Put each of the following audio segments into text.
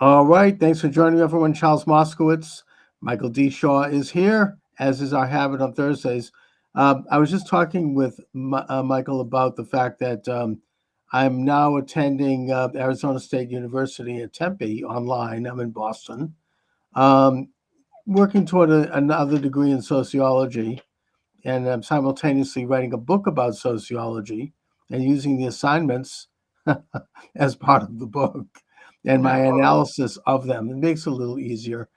All right. Thanks for joining everyone. Charles Moskowitz, Michael D. Shaw is here, as is our habit on Thursdays. I was just talking with Michael about the fact that I'm now attending Arizona State University at Tempe online. I'm in Boston, um, working toward another degree in sociology, and I'm simultaneously writing a book about sociology and using the assignments as part of the book and my Yeah, well, analysis of them. It makes it a little easier.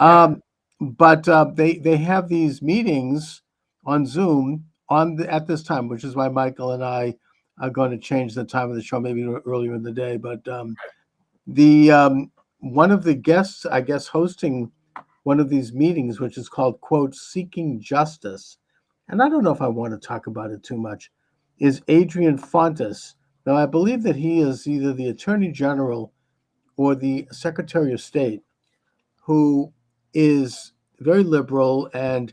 yeah. Um, but they have these meetings on Zoom at this time, which is why Michael and I are going to change the time of the show maybe earlier in the day. But the one of the guests, I guess, hosting one of these meetings, which is called quote "Seeking Justice," and I don't know if I want to talk about it too much, is Adrian Fontes. Now I believe that he is either the Attorney General or the Secretary of State, who is very liberal. And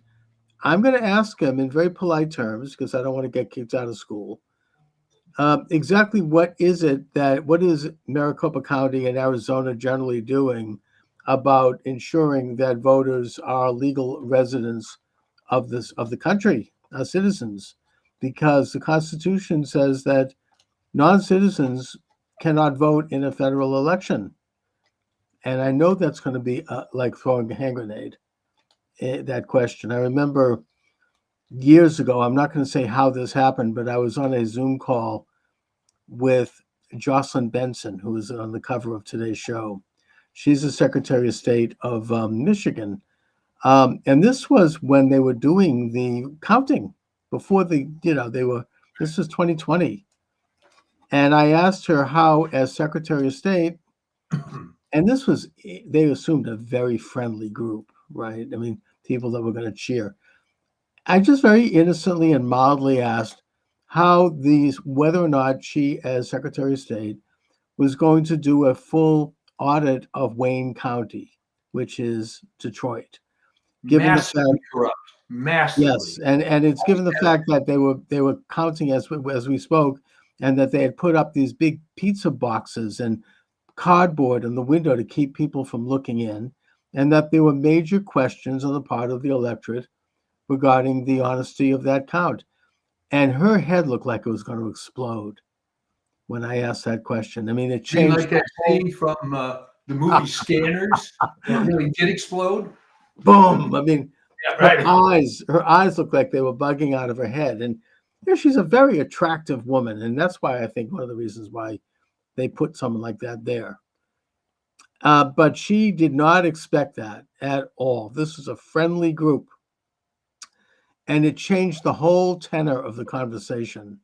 I'm going to ask him in very polite terms, because I don't want to get kicked out of school, exactly what is Maricopa County and Arizona generally doing about ensuring that voters are legal residents of the country, citizens, because the Constitution says that non-citizens cannot vote in a federal election. And I know that's going to be like throwing a hand grenade, that question. I remember years ago, I'm not going to say how this happened, but I was on a Zoom call with Jocelyn Benson, who is on the cover of today's show. She's the Secretary of State of Michigan. And this was when they were doing the counting before this was 2020. And I asked her how, as Secretary of State, and they assumed a very friendly group, right? I mean, people that were going to cheer. I just very innocently and mildly asked whether or not she, as Secretary of State, was going to do a full audit of Wayne County, which is Detroit, given the fact. Massively corrupt. Yes, Massively. and it's given the fact that they were counting as we spoke, and that they had put up these big pizza boxes and cardboard in the window to keep people from looking in, and that there were major questions on the part of the electorate regarding the honesty of that count. And her head looked like it was going to explode when I asked that question. I mean, it You mean changed like the that whole. scene from the movie Scanners that really did explode? Boom! I mean, Yeah, her right. eyes looked like they were bugging out of her head. And she's a very attractive woman, and that's why I think one of the reasons why they put someone like that there. But she did not expect that at all. This was a friendly group, and it changed the whole tenor of the conversation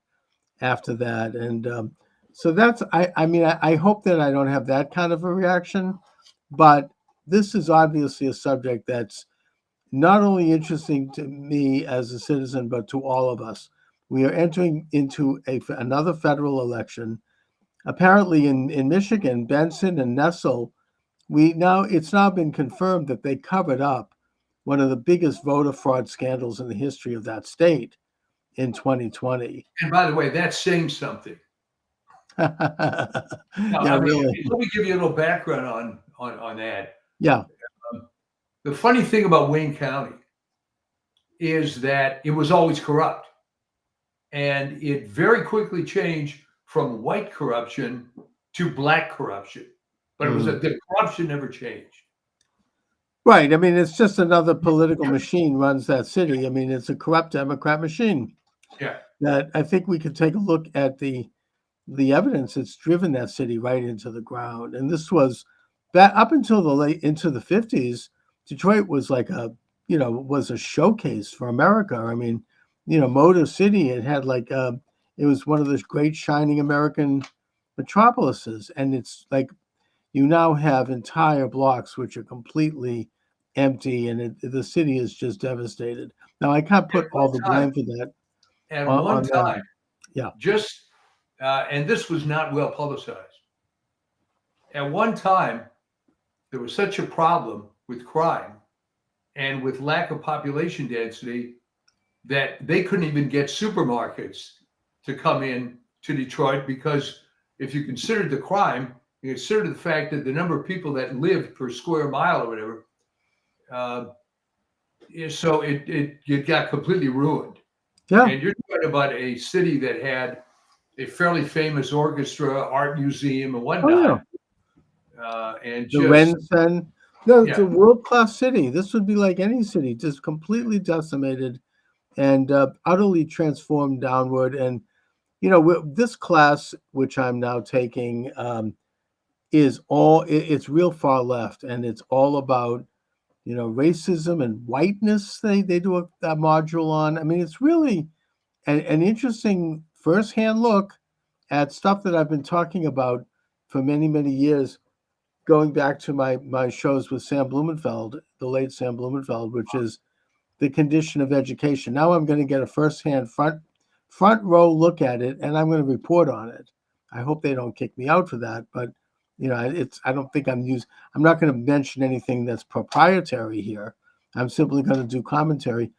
after that. And so I mean, I hope that I don't have that kind of a reaction, but this is obviously a subject that's not only interesting to me as a citizen, but to all of us. We are entering into another federal election. Apparently, in Michigan, Benson and Nessel, it's now been confirmed that they covered up one of the biggest voter fraud scandals in the history of that state in 2020. And by the way, that's saying something. No, Yeah, I mean, really. let me give you a little background on that. Yeah. The funny thing about Wayne County is that it was always corrupt, and it very quickly changed from white corruption to black corruption. But Mm. the corruption never changed. Right. I mean, it's just another political machine runs that city. I mean, it's a corrupt Democrat machine Yeah. that I think we could take a look at the evidence that's driven that city right into the ground. And this was that up until the late into the 50s, Detroit was like was a showcase for America. I mean, Motor City, it was one of those great shining American metropolises. And it's like you now have entire blocks which are completely empty, and the city is just devastated. Now, I can't At put all one the time, blame for that at on one them. time, Yeah. just and this was not well publicized. At one time, there was such a problem with crime and with lack of population density that they couldn't even get supermarkets to come in to Detroit because if you considered the crime, you consider the fact that the number of people that live per square mile or whatever, so it got completely ruined. Yeah. And you're talking about a city that had a fairly famous orchestra, art museum, and Oh, yeah. whatnot. And The just Rensen. No, it's yeah, a world-class city. This would be like any city, just completely decimated and utterly transformed downward. And, you know, this class, which I'm now taking, is it's real far left, and it's all about, you know, racism and whiteness. They do a module on. I mean, it's really an interesting firsthand look at stuff that I've been talking about for many, many years, going back to my shows with Sam Blumenfeld, the late Sam Blumenfeld, which is the condition of education. Now I'm going to get a firsthand front row look at it, and I'm going to report on it. I hope they don't kick me out for that, but you know, I don't think I'm not going to mention anything that's proprietary here. I'm simply going to do commentary.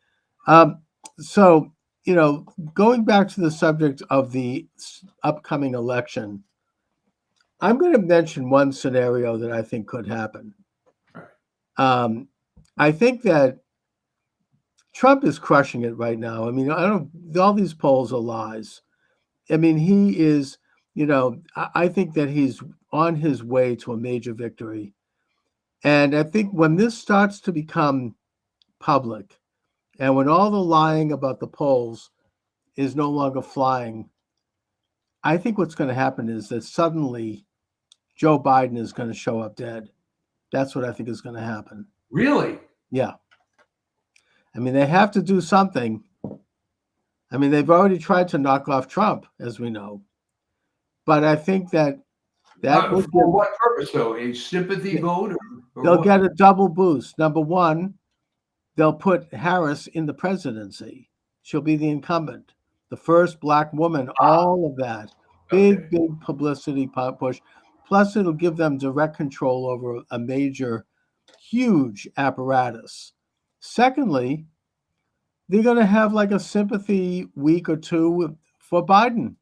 So, you know, going back to the subject of the upcoming election, I'm going to mention one scenario that I think could happen. I think that Trump is crushing it right now. I mean, all these polls are lies. I mean, he is, you know, I think that he's on his way to a major victory. And I think when this starts to become public, and when all the lying about the polls is no longer flying, I think what's going to happen is that suddenly Joe Biden is going to show up dead. That's what I think is going to happen. really, Yeah. I mean, they have to do something. I mean, they've already tried to knock off Trump, as we know. But I think that will for what purpose though? A sympathy vote, or they'll what? get a double boost. Number one, they'll put Harris in the presidency. She'll be the incumbent, the first Black woman, all of that. Big publicity push. Plus, it'll give them direct control over a major, huge apparatus. Secondly, they're going to have like a sympathy week or two for Biden.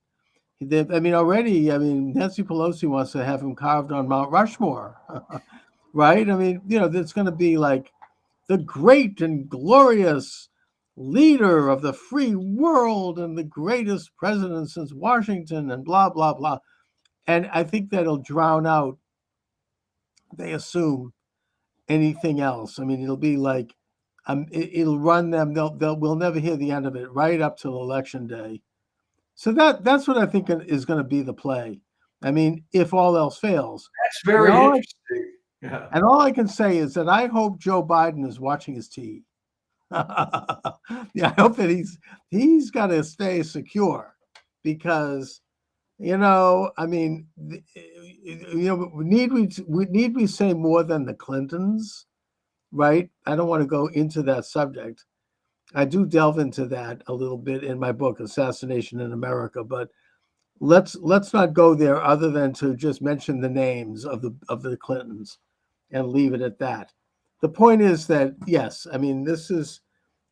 Already, Nancy Pelosi wants to have him carved on Mount Rushmore, right? I mean, you know, it's going to be like the great and glorious leader of the free world and the greatest president since Washington and blah, blah, blah. And I think that'll drown out, they assume, anything else. I mean, it'll be like, it'll run them. We'll never hear the end of it right up till election day. So that's what I think is going to be the play. I mean, if all else fails. That's very interesting. Yeah. And all I can say is that I hope Joe Biden is watching his tea. Yeah, I hope that he's got to stay secure, because, you know, I mean, you know, need we say more than the Clintons, right? I don't want to go into that subject. I do delve into that a little bit in my book, Assassination in America, but let's not go there other than to just mention the names of the Clintons and leave it at that. The point is that, yes, I mean, this is,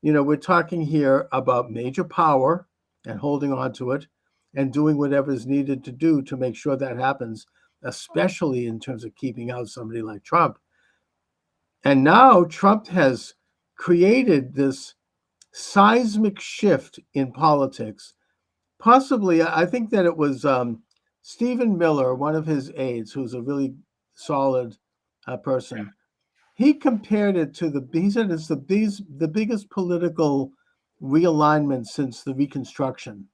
you know, we're talking here about major power and holding on to it and doing whatever is needed to do to make sure that happens, especially in terms of keeping out somebody like Trump. And now Trump has created this seismic shift in politics. Possibly, I think that it was Stephen Miller, one of his aides, who's a really solid person. He compared it to he said it's the biggest political realignment since the Reconstruction,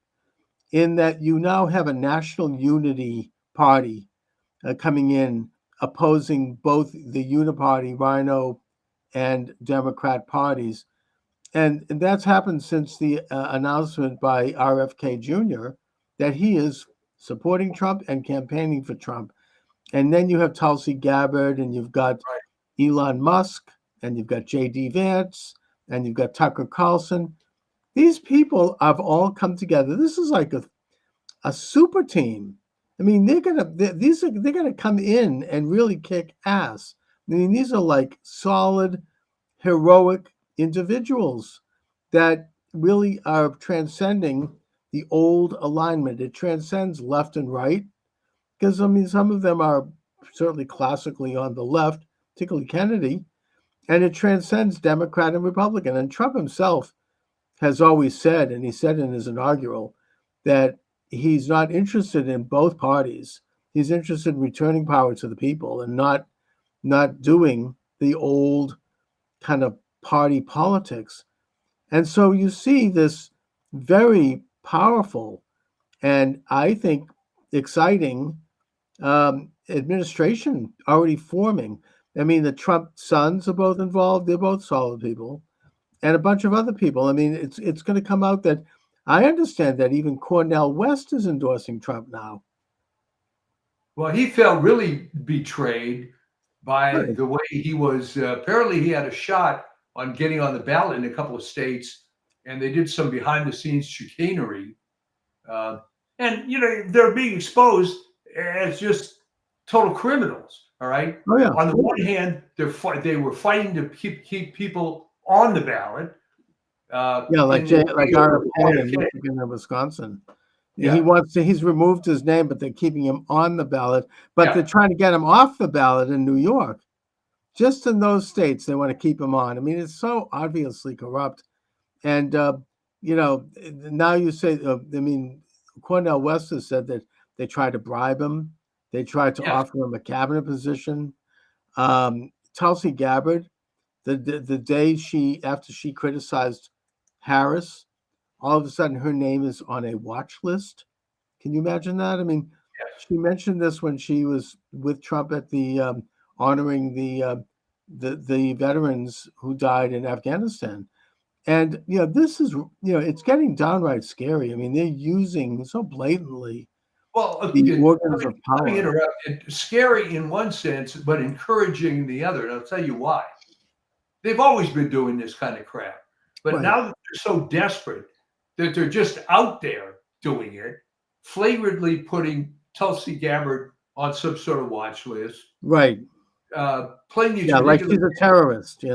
in that you now have a national unity party coming in, opposing both the Uniparty, Rhino, and Democrat parties. And that's happened since the announcement by RFK Jr. that he is supporting Trump and campaigning for Trump. And then you have Tulsi Gabbard, and you've got Elon Musk, and you've got J.D. Vance, and you've got Tucker Carlson. These people have all come together. This is like a super team. I mean, they're gonna come in and really kick ass. I mean, these are like solid, heroic individuals that really are transcending the old alignment. It transcends left and right, because I mean, some of them are certainly classically on the left, particularly Kennedy, and it transcends Democrat and Republican. And Trump himself has always said, and he said in his inaugural, that he's not interested in both parties. He's interested in returning power to the people and not doing the old kind of party politics. And so you see this very powerful and I think exciting administration already forming. I mean, the Trump sons are both involved. They're both solid people, and a bunch of other people. I mean, it's going to come out that I understand that even Cornel West is endorsing Trump now. Well, he felt really betrayed by Right. the way he was. Apparently, he had a shot on getting on the ballot in a couple of states, and they did some behind-the-scenes chicanery. And they're being exposed as just total criminals. All right. Oh yeah. On the one hand, they were fighting to keep people on the ballot. Yeah, like RFK in Michigan and Wisconsin. Yeah. He's removed his name, but they're keeping him on the ballot. But Yeah. they're trying to get him off the ballot in New York. Just in those states, they want to keep him on. I mean, it's so obviously corrupt. And now you say, I mean, Cornel West has said that they tried to bribe him. They tried to Yes. offer him a cabinet position. Tulsi Gabbard, the day after she criticized Harris, all of a sudden her name is on a watch list. Can you imagine that? I mean, Yes. she mentioned this when she was with Trump at the honoring the veterans who died in Afghanistan. And this is it's getting downright scary. I mean, they're using so blatantly Well, the organs of let me power. interrupt. It's scary in one sense, but encouraging in the other. And I'll tell you why. They've always been doing this kind of crap. But Right. now that they're so desperate that they're just out there doing it, flagrantly putting Tulsi Gabbard on some sort of watch list, Right. playing these Like ridiculous, she's a terrorist,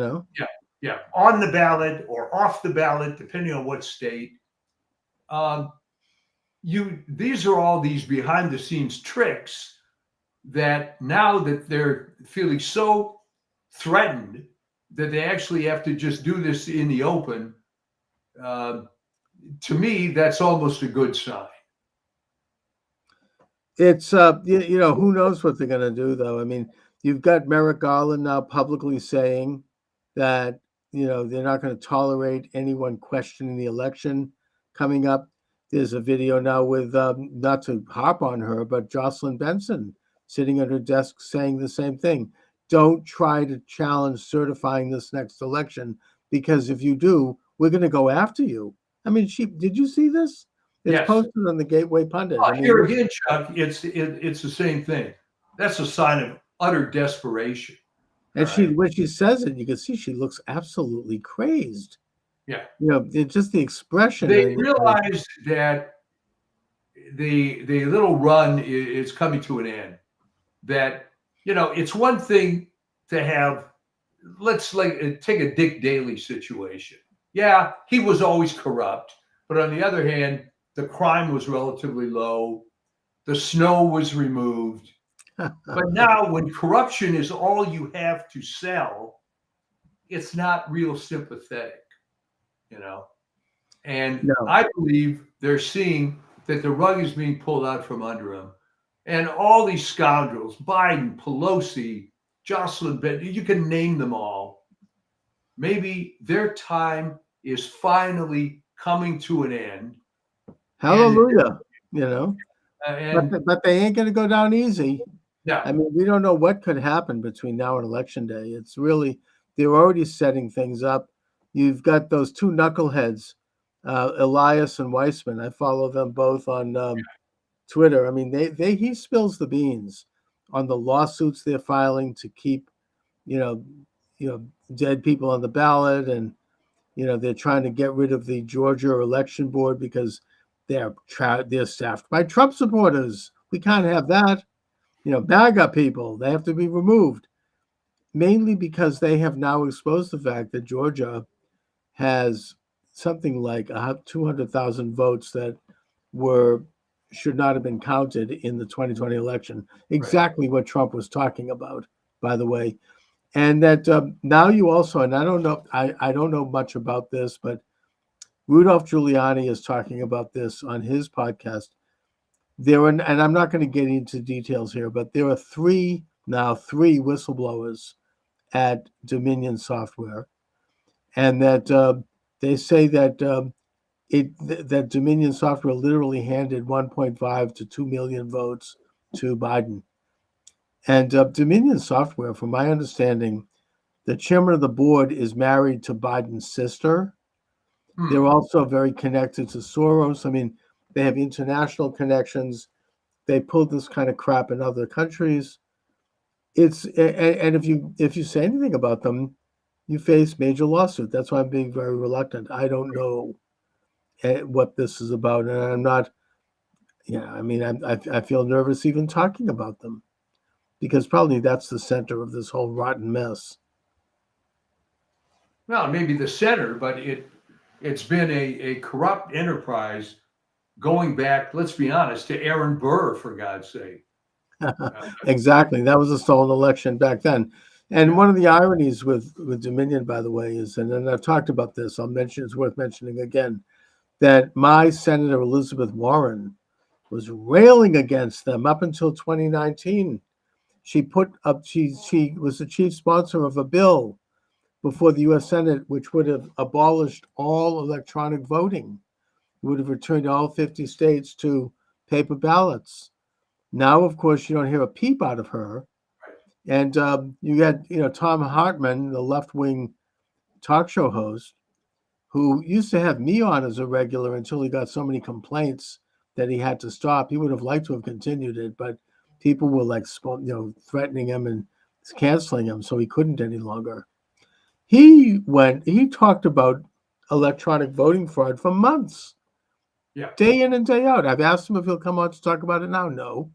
on the ballot or off the ballot, depending on what state. These are all these behind the scenes tricks that now that they're feeling so threatened that they actually have to just do this in the open. To me, that's almost a good sign. It's who knows what they're going to do though. I mean, you've got Merrick Garland now publicly saying that they're not going to tolerate anyone questioning the election coming up. There's a video now with not to harp on her, but Jocelyn Benson sitting at her desk saying the same thing. Don't try to challenge certifying this next election, because if you do, we're going to go after you. I mean, did you see this? It's Yes. posted on the Gateway Pundit. Here again, Chuck, it's the same thing. That's a sign of utter desperation. And when she says it, you can see she looks absolutely crazed. Yeah. It's just the expression. They realize that the little run is coming to an end. That it's one thing to have, let's take a Dick Daley situation. Yeah, he was always corrupt, but on the other hand, the crime was relatively low. The snow was removed. But now when corruption is all you have to sell, it's not real sympathetic, And No. I believe they're seeing that the rug is being pulled out from under them. And all these scoundrels, Biden, Pelosi, Jocelyn Benson, you can name them all. Maybe their time is finally coming to an end. Hallelujah. And but they ain't going to go down easy. yeah, I mean, we don't know what could happen between now and Election Day. It's really, they're already setting things up. You've got those two knuckleheads, Elias and Weissman. I follow them both on Twitter. I mean, he spills the beans on the lawsuits they're filing to keep, dead people on the ballot, and they're trying to get rid of the Georgia election board because they're staffed by Trump supporters. We can't have that. MAGA people, they have to be removed, mainly because they have now exposed the fact that Georgia has something like 200,000 votes that were should not have been counted in the 2020 election. Exactly what Trump was talking about, by the way. And that now you also, and I don't know much about this, but Rudolph Giuliani is talking about this on his podcast. And I'm not going to get into details here, but there are three whistleblowers at Dominion Software, and that they say that that Dominion Software literally handed 1.5 to 2 million votes to Biden. And Dominion Software, from my understanding, the chairman of the board is married to Biden's sister. They're also very connected to Soros. I mean, they have international connections. They pull this kind of crap in other countries. And if you say anything about them, you face major lawsuit. That's why I'm being very reluctant. I don't know what this is about, and I'm not. Yeah, I mean, I feel nervous even talking about them, because probably that's the center of this whole rotten mess. Well, maybe the center, but it's been a corrupt enterprise going back, let's be honest, to Aaron Burr, for God's sake. Exactly. That was a stolen election back then. And one of the ironies with Dominion, by the way, is, and I've talked about this, it's worth mentioning again, that my Senator Elizabeth Warren was railing against them up until 2019. She was the chief sponsor of a bill before the U.S. Senate, which would have abolished all electronic voting. It would have returned all 50 states to paper ballots. Now, of course, you don't hear a peep out of her. And you had, Tom Hartman, the left-wing talk show host, who used to have me on as a regular until he got so many complaints that he had to stop. He would have liked to have continued it, but people were threatening him and canceling him, so he couldn't any longer. He talked about electronic voting fraud for months, day in and day out. I've asked him if he'll come on to talk about it now. No,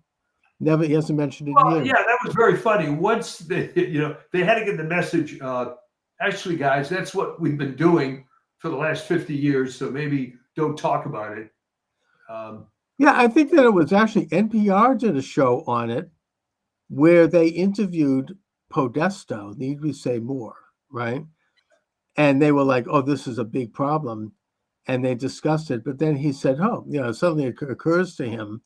never. He hasn't mentioned it yet. Yeah, that was very funny. Once they had to get the message. Actually, guys, that's what we've been doing for the last 50 years. So maybe don't talk about it. Yeah, I think that it was actually NPR did a show on it where they interviewed Podesta. Need we say more, right? And they were like, "Oh, this is a big problem," and they discussed it. But then he said, "Oh, suddenly it occurs to him,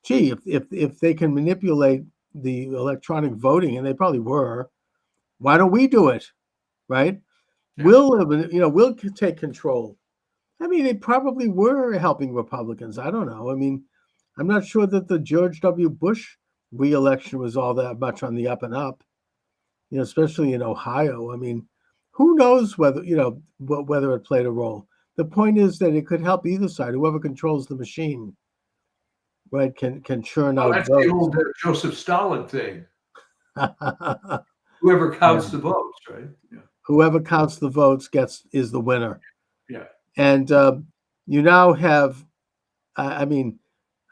gee, if they can manipulate the electronic voting, and they probably were, why don't we do it, right? Yeah. We'll take control." I mean, they probably were helping Republicans. I don't know. I mean, I'm not sure that the George W. Bush re-election was all that much on the up and up, especially in Ohio. I mean, who knows whether it played a role. The point is that it could help either side. Whoever controls the machine, right, can churn out that's votes. The old Joseph Stalin thing. Whoever counts the votes, right? Yeah. Whoever counts the votes is the winner. Yeah. And you now have, I mean,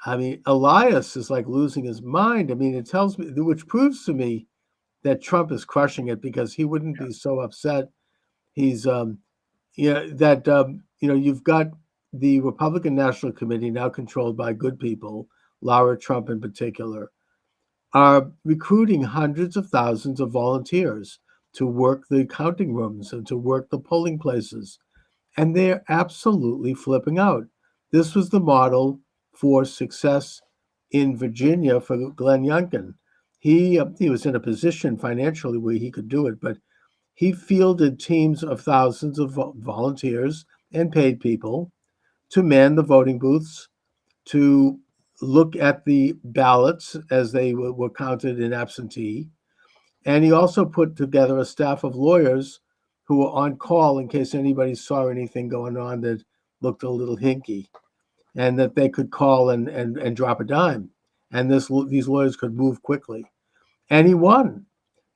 Elias is like losing his mind. I mean, it tells me, which proves to me that Trump is crushing it, because he wouldn't be so upset. He's, you've got the Republican National Committee, now controlled by good people, Lara Trump in particular, are recruiting hundreds of thousands of volunteers to work the counting rooms and to work the polling places. And they're absolutely flipping out. This was the model for success in Virginia for Glenn Youngkin. He was in a position financially where he could do it, but he fielded teams of thousands of volunteers and paid people to man the voting booths, to look at the ballots as they were counted in absentee. And he also put together a staff of lawyers who were on call in case anybody saw anything going on that looked a little hinky, and that they could call and drop a dime. And these lawyers could move quickly. And he won.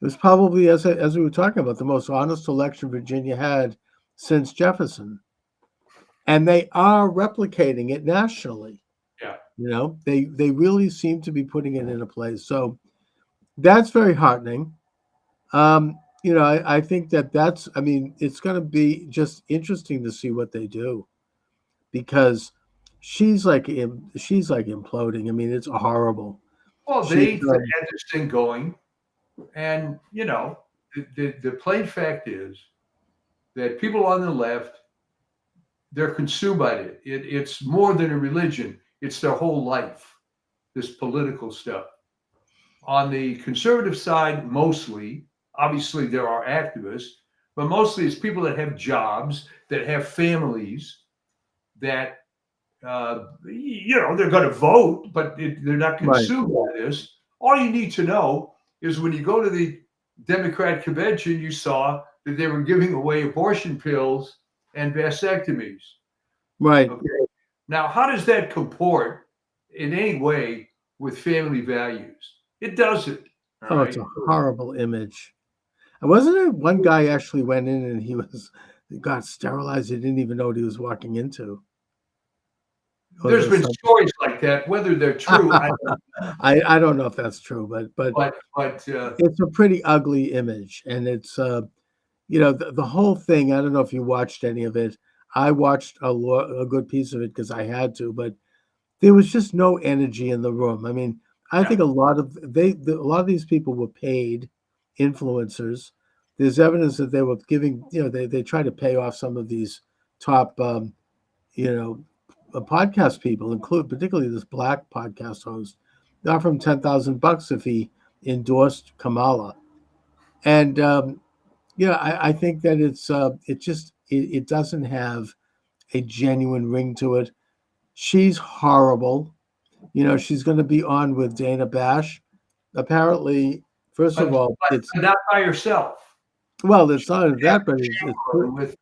It was probably, as we were talking about, the most honest election Virginia had since Jefferson. And they are replicating it nationally. Yeah. They really seem to be putting it into place. So that's very heartening. I think it's going to be just interesting to see what they do, because she's like imploding. I mean, it's horrible. Well, She, they had this thing going, and the plain fact is that people on the left, they're consumed by it. It's more than a religion; it's their whole life. This political stuff. On the conservative side, mostly, obviously there are activists, but mostly it's people that have jobs, that have families, that they're going to vote, but they're not right, consumed by this. All you need to know is when you go to the Democrat convention, you saw that they were giving away abortion pills and vasectomies. right. Okay. Now, how does that comport in any way with family values? It doesn't. All Oh, it's right. a horrible image. And wasn't it one guy actually went in and got sterilized? He didn't even know what he was walking into. Or There's been something. stories like that. Whether they're true, I don't know. I don't know if that's true, but But it's a pretty ugly image, and it's the whole thing. I don't know if you watched any of it. I watched a good piece of it because I had to, but there was just no energy in the room. I mean, I think yeah, a lot of these people were paid influencers. There's evidence that they were giving, they try to pay off some of these top, you know, podcast people, include particularly this black podcast host. They offer him $10,000 if he endorsed Kamala. And I think that it doesn't have a genuine ring to it. She's horrible. She's going to be on with Dana Bash. Apparently, first of but, all, but not by yourself. it's not only that, but With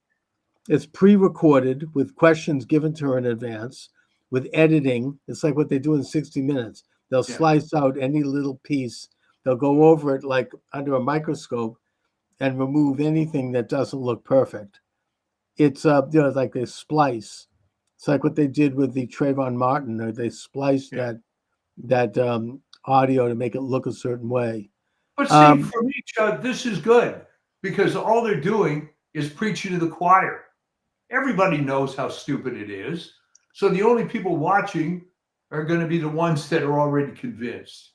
it's pre-recorded with questions given to her in advance, with editing. It's like what they do in 60 Minutes. They'll yeah. slice out any little piece. They'll go over it like under a microscope and remove anything that doesn't look perfect. It's like they splice. It's like what they did with the Trayvon Martin, or they spliced Yeah. that audio to make it look a certain way. But see, Um, for me, Chuck, this is good because all they're doing is preaching to the choir. Everybody knows how stupid it is. So the only people watching are going to be the ones that are already convinced.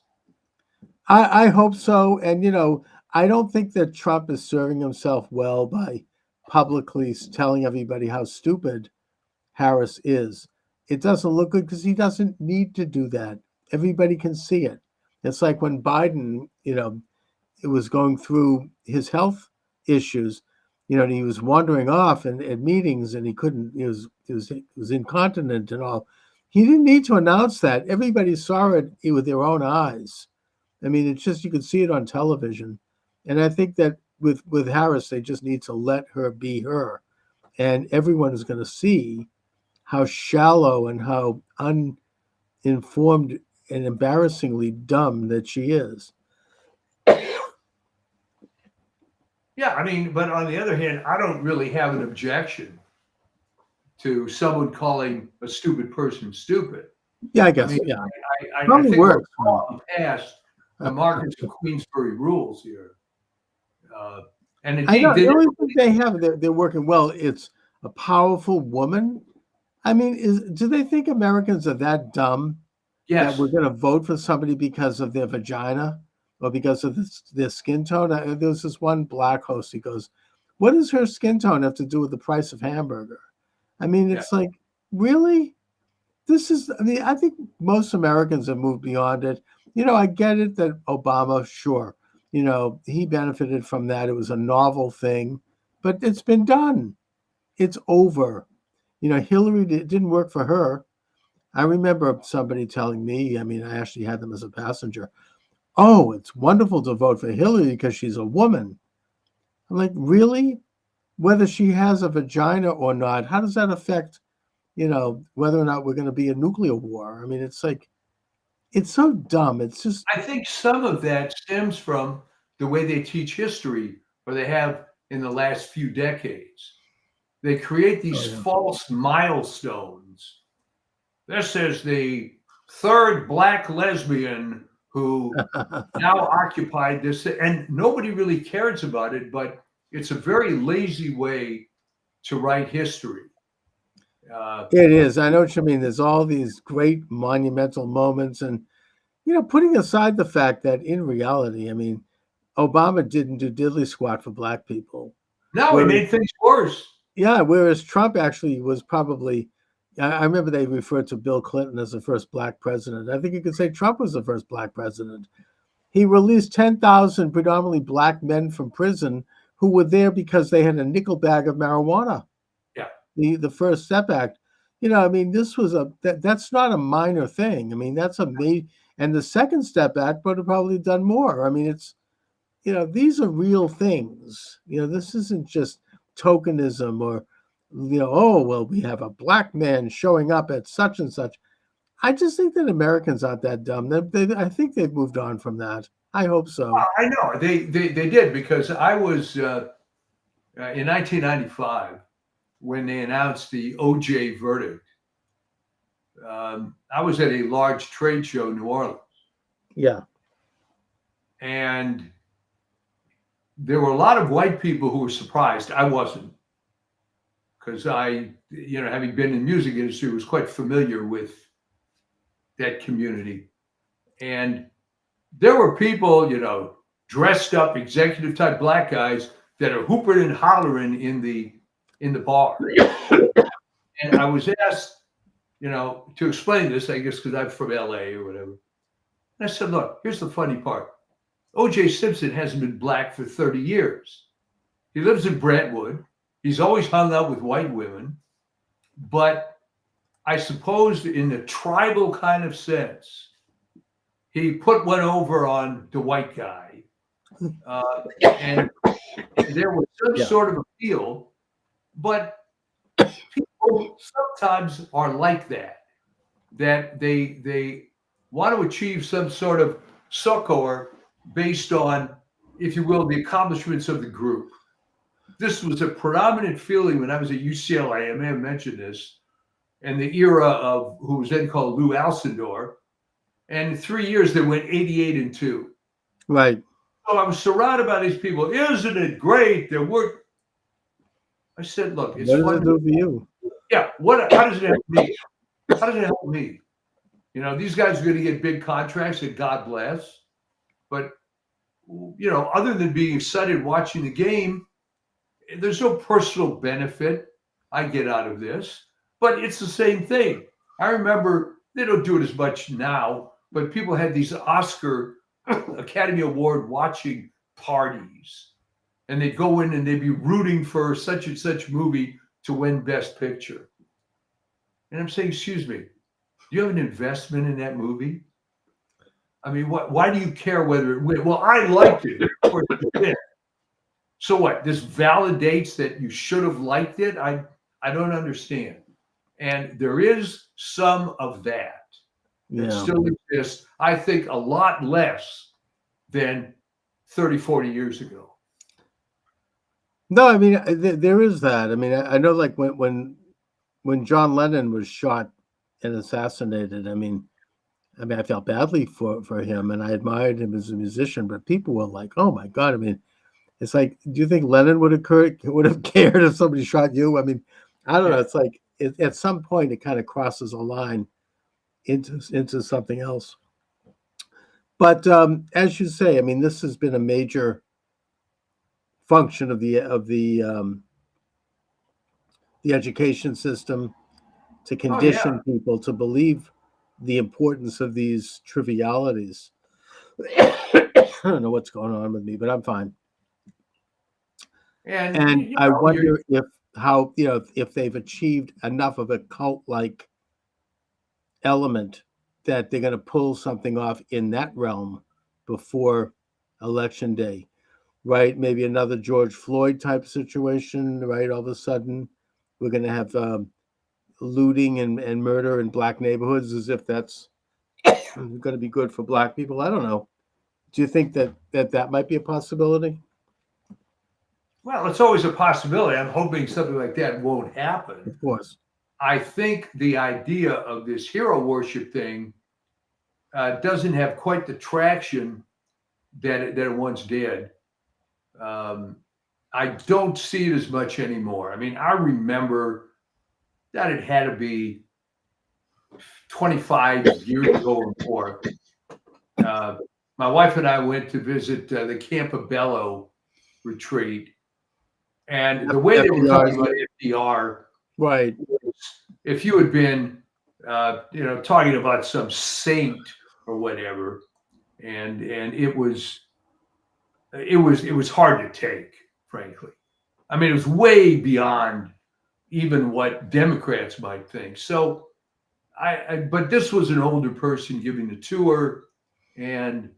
I hope so. And, I don't think that Trump is serving himself well by publicly telling everybody how stupid Harris is. It doesn't look good because he doesn't need to do that. Everybody can see it. It's like when Biden, it was going through his health issues, and he was wandering off at meetings and he couldn't, he was incontinent and all. He didn't need to announce that. Everybody saw it with their own eyes. I mean, it's just, you could see it on television. And I think that with Harris, they just need to let her be her. And everyone is going to see how shallow and how uninformed and embarrassingly dumb that she is. Yeah, I mean, but on the other hand, I don't really have an objection to someone calling a stupid person stupid. Yeah, I guess. I mean, Yeah, I probably think works. we're long past the Marcus of Queensbury rules here. And I know indeed, the only thing they have, they're working well. It's a powerful woman. I mean, do they think Americans are that dumb that yes, we're going to vote for somebody because of their vagina or because of their skin tone? There was this one black host. He goes, "What does her skin tone have to do with the price of hamburger?" I mean, it's like, really? I think most Americans have moved beyond it. I get it that Obama, sure, he benefited from that. It was a novel thing, but it's been done. It's over. Hillary didn't work for her. I remember somebody telling me, I mean, I actually had them as a passenger. Oh, it's wonderful to vote for Hillary because she's a woman. I'm like, really? Whether she has a vagina or not, how does that affect, whether or not we're going to be a nuclear war? I mean, it's like, it's so dumb. It's just, I think some of that stems from the way they teach history, or they have in the last few decades. They create these yeah. false milestones. This is the third black lesbian who now occupied this, and nobody really cares about it, but it's a very lazy way to write history. It is. I know what you mean. There's all these great monumental moments, and putting aside the fact that in reality, I mean, Obama didn't do diddly squat for black people. No, he Whereas, made things worse. yeah, whereas Trump actually was probably. I remember they referred to Bill Clinton as the first black president. I think you could say Trump was the first black president. He released 10,000 predominantly black men from prison who were there because they had a nickel bag of marijuana. Yeah. The First Step Act. I mean, this was that's not a minor thing. I mean, that's a major. And the Second Step Act would have probably done more. I mean, it's these are real things. This isn't just tokenism or oh well, we have a black man showing up at such and such. I just think that Americans aren't that dumb. I think they've moved on from that. I hope so. I know they did, because I was in 1995 when they announced the OJ verdict. I was at a large trade show in New Orleans. Yeah. And there were a lot of white people who were surprised. I wasn't, because I, having been in the music industry, was quite familiar with that community. And there were people, dressed up, executive type black guys that are hooping and hollering in the bar. And I was asked, to explain this, I guess, because I'm from LA or whatever. And I said, look, here's the funny part. O.J. Simpson hasn't been black for 30 years. He lives in Brentwood. He's always hung out with white women. But I suppose in the tribal kind of sense, he put one over on the white guy. And there was some sort of appeal. But people sometimes are like that they want to achieve some sort of succor based on, if you will, the accomplishments of the group. This was a predominant feeling when I was at UCLA. I may have mentioned this, and the era of who was then called Lou Alcindor. And in 3 years, they went 88-2. Right. So I was surrounded by these people. Isn't it great? There were. I said, look, it's what does it do for you? Yeah. How does it help me? How does it help me? These guys are going to get big contracts, and God bless. But, other than being excited watching the game, there's no personal benefit I get out of this. But it's the same thing. I remember, they don't do it as much now, but people had these Oscar Academy Award watching parties. And they'd go in and they'd be rooting for such and such movie to win Best Picture. And I'm saying, excuse me, do you have an investment in that movie? I mean, why do you care whether it wins? Well, I liked it. Of course you did. So what? This validates that you should have liked it? I don't understand. And there is some of that still exists. I think a lot less than 30, 40 years ago. No, I mean, there is that. I mean, I know, like when John Lennon was shot and assassinated. I mean, I felt badly for him, and I admired him as a musician. But people were like, "Oh my God!" I mean, it's like, do you think Lennon would have cared if somebody shot you? I mean, I don't know. It's like at some point it kind of crosses a line into something else. But as you say, I mean, this has been a major function of the education system to condition people to believe the importance of these trivialities. I don't know what's going on with me, but I'm fine. And I wonder if they've achieved enough of a cult-like element that they're going to pull something off in that realm before Election Day. Right, maybe another George Floyd type situation, right? All of a sudden, we're going to have looting and murder in black neighborhoods, as if that's going to be good for black people. I don't know. Do you think that might be a possibility? Well, it's always a possibility. I'm hoping something like that won't happen. Of course. I think the idea of this hero worship thing doesn't have quite the traction that it once did. I don't see it as much anymore. I mean, I remember that it had to be 25 years ago or more. My wife and I went to visit the Campobello retreat, and the way they were talking about FDR, Right. if you had been, talking about some saint or whatever, and it was hard to take, frankly. I mean, it was way beyond even what Democrats might think. So, but this was an older person giving the tour, and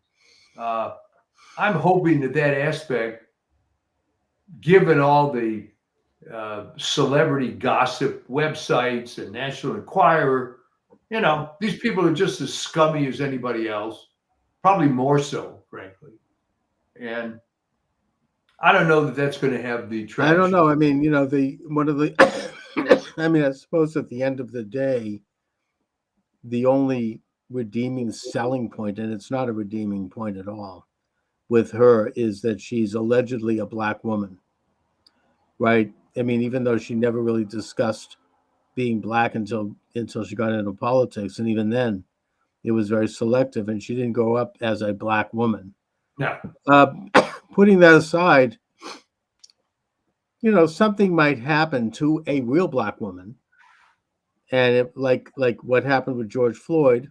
I'm hoping that aspect, given all the celebrity gossip websites and National Enquirer, these people are just as scummy as anybody else, probably more so, frankly. And I don't know that that's going to have the traction. I don't know. I mean, one of the, I mean, I suppose at the end of the day, the only redeeming selling point, and it's not a redeeming point at all, with her is that she's allegedly a black woman, right? I mean, even though she never really discussed being black until she got into politics, and even then, it was very selective, and she didn't grow up as a black woman. No. Putting that aside, something might happen to a real black woman, and like what happened with George Floyd,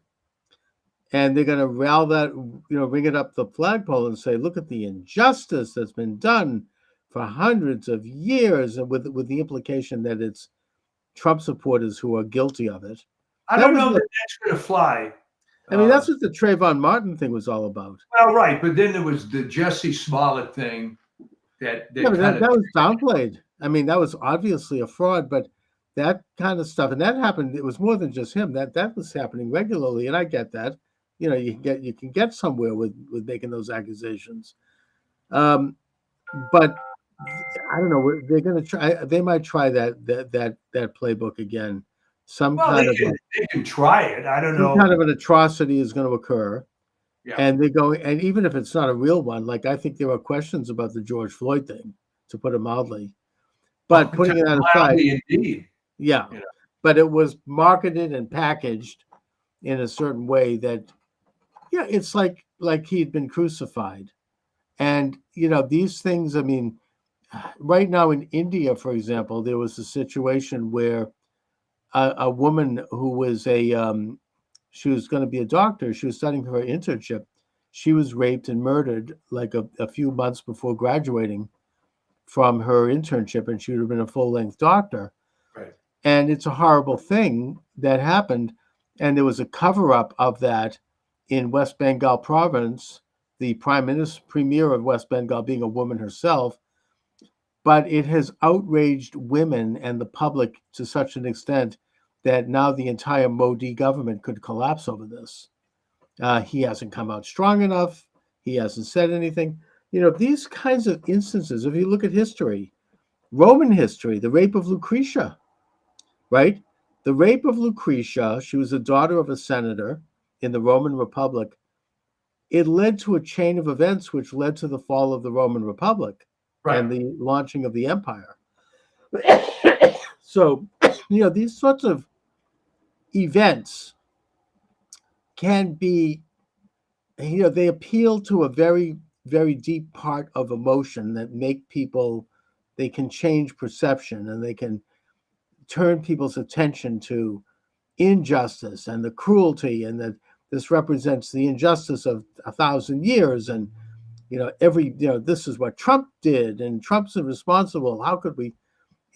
and they're going to ring it up the flagpole and say, look at the injustice that's been done for hundreds of years, and with the implication that it's Trump supporters who are guilty of it. I don't know that that's going to fly. I mean, that's what the Trayvon Martin thing was all about. Well, right, but then there was the Jussie Smollett thing that was downplayed. I mean, that was obviously a fraud, but that kind of stuff, and that happened. It was more than just him. That was happening regularly, and I get that. You can get somewhere with making those accusations, but I don't know. They're going to try. They might try that playbook again. They can try it. I don't know. Some kind of an atrocity is going to occur. Yeah. And and even if it's not a real one, like I think there are questions about the George Floyd thing, to put it mildly. But putting it aside, indeed. Yeah. But it was marketed and packaged in a certain way that, it's like he'd been crucified. And, these things, I mean, right now in India, for example, there was a situation where a woman who was she was going to be a doctor. She was studying for her internship. She was raped and murdered like a few months before graduating from her internship, and she would have been a full-length doctor. Right. And it's a horrible thing that happened. And there was a cover-up of that in West Bengal province, the premier of West Bengal being a woman herself. But it has outraged women and the public to such an extent that now the entire Modi government could collapse over this. He hasn't come out strong enough. He hasn't said anything. These kinds of instances, if you look at history, Roman history, the rape of Lucretia, right? The rape of Lucretia, she was the daughter of a senator in the Roman Republic. It led to a chain of events which led to the fall of the Roman Republic. Right. And the launching of the empire. So, these sorts of events can be, they appeal to a very, very deep part of emotion that make people, they can change perception, and they can turn people's attention to injustice and the cruelty, and that this represents the injustice of 1,000 years. And this is what Trump did, and Trump's responsible. How could we?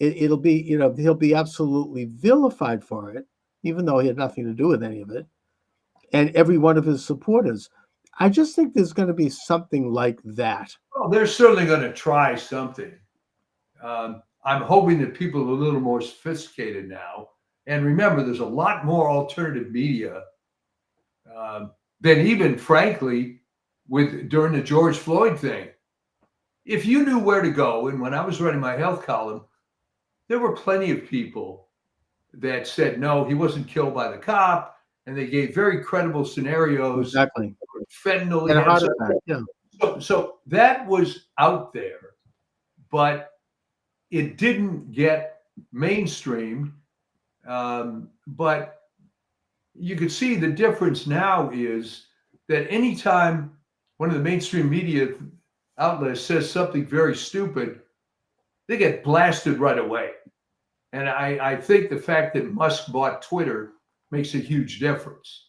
It'll be, he'll be absolutely vilified for it, even though he had nothing to do with any of it. And every one of his supporters. I just think there's going to be something like that. Well, they're certainly going to try something. I'm hoping that people are a little more sophisticated now. And remember, there's a lot more alternative media than even, frankly, during the George Floyd thing. If you knew where to go, and when I was writing my health column, there were plenty of people that said, no, he wasn't killed by the cop, and they gave very credible scenarios. Exactly. Fentanyl. And a heart attack. Yeah. So that was out there, but it didn't get mainstreamed. But you can see the difference now is that anytime one of the mainstream media outlets says something very stupid, they get blasted right away. And I think the fact that Musk bought Twitter makes a huge difference.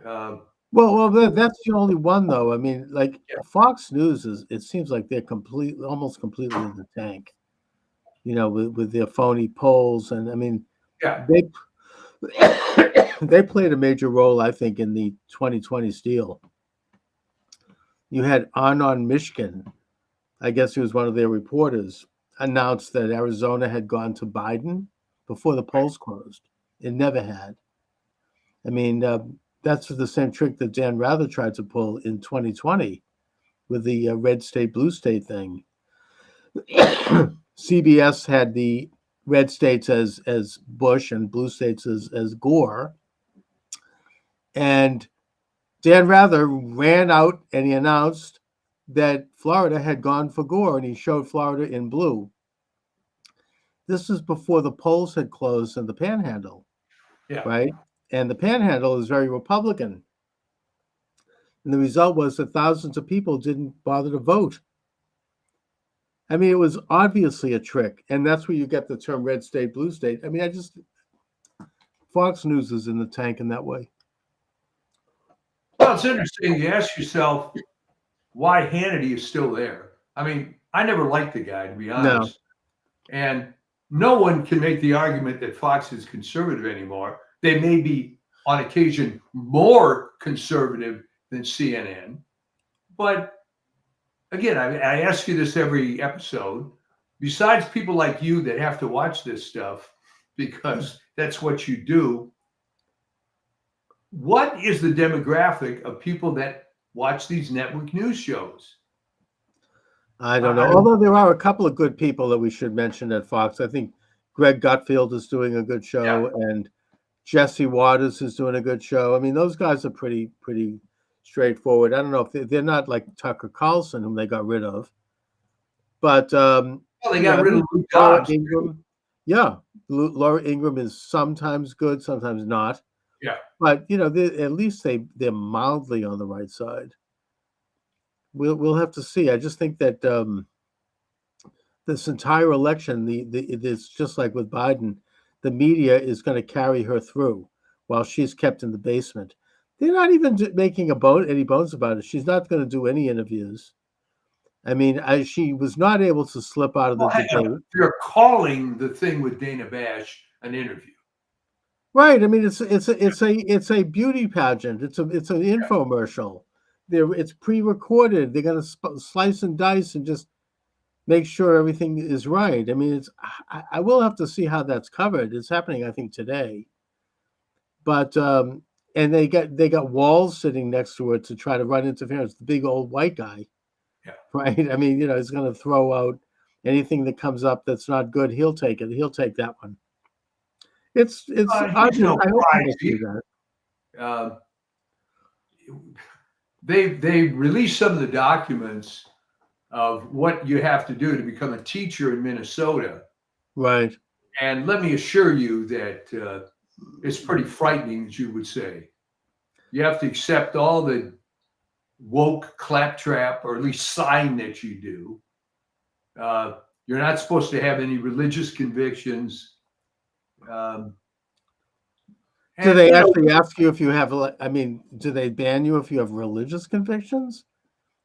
That's the only one, though. I mean, like Yeah. Fox News it seems like they're almost completely in the tank, with their phony polls. And I mean, Yeah. they they played a major role, I think, in the 2020 steal. You had Arnon Mishkin, I guess he was one of their reporters, announced that Arizona had gone to Biden before the polls closed. It never had. I mean, that's the same trick that Dan Rather tried to pull in 2020 with the red state, blue state thing. CBS had the red states as Bush and blue states as Gore. And Dan Rather ran out and he announced that Florida had gone for Gore, and he showed Florida in blue. This is before the polls had closed in the Panhandle, Yeah. right? And the Panhandle is very Republican. And the result was that thousands of people didn't bother to vote. I mean, it was obviously a trick. And that's where you get the term red state, blue state. I mean, Fox News is in the tank in that way. Well, it's interesting. You ask yourself why Hannity is still there. I mean, I never liked the guy, to be honest. No. And no one can make the argument that Fox is conservative anymore. They may be, on occasion, more conservative than CNN. But again, I ask you this every episode. Besides people like you that have to watch this stuff because that's what you do, what is the demographic of people that watch these network news shows? I don't know. Although there are a couple of good people that we should mention at Fox. I think Greg Gutfeld is doing a good show, and Jesse Waters is doing a good show. I mean, those guys are pretty straightforward. I don't know if they're not like Tucker Carlson, whom they got rid of, but they got rid of Luke Dobbs. Ingram. Yeah, Laura Ingram is sometimes good, sometimes not. Yeah, but at least they're mildly on the right side. We'll have to see. I just think that this entire election, it's just like with Biden, the media is going to carry her through while she's kept in the basement. They're not even making any bones about it. She's not going to do any interviews. I mean, she was not able to slip out of the debate. They're calling the thing with Dana Bash an interview. Right. I mean, it's a beauty pageant. It's an infomercial. It's pre-recorded. They're going to slice and dice and just make sure everything is right. I mean, I will have to see how that's covered. It's happening, I think, today. But and they got Walls sitting next to it to try to run interference. The big old white guy. Yeah. Right. I mean, he's going to throw out anything that comes up that's not good. He'll take it. He'll take that one. It's I they released some of the documents of what you have to do to become a teacher in Minnesota. Right. And let me assure you that it's pretty frightening, as you would say. You have to accept all the woke claptrap, or at least sign that you do. You're not supposed to have any religious convictions. Do they actually ask you if you have? I mean, do they ban you if you have religious convictions?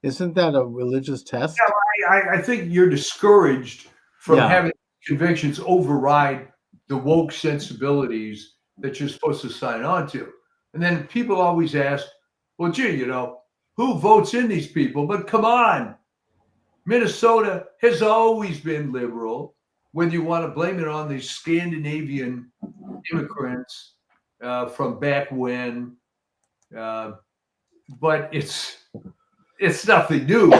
Isn't that a religious test? Yeah, I think you're discouraged from having convictions override the woke sensibilities that you're supposed to sign on to. And then people always ask, well, gee, who votes in these people? But come on, Minnesota has always been liberal, whether you want to blame it on these Scandinavian immigrants from back when, but it's nothing new.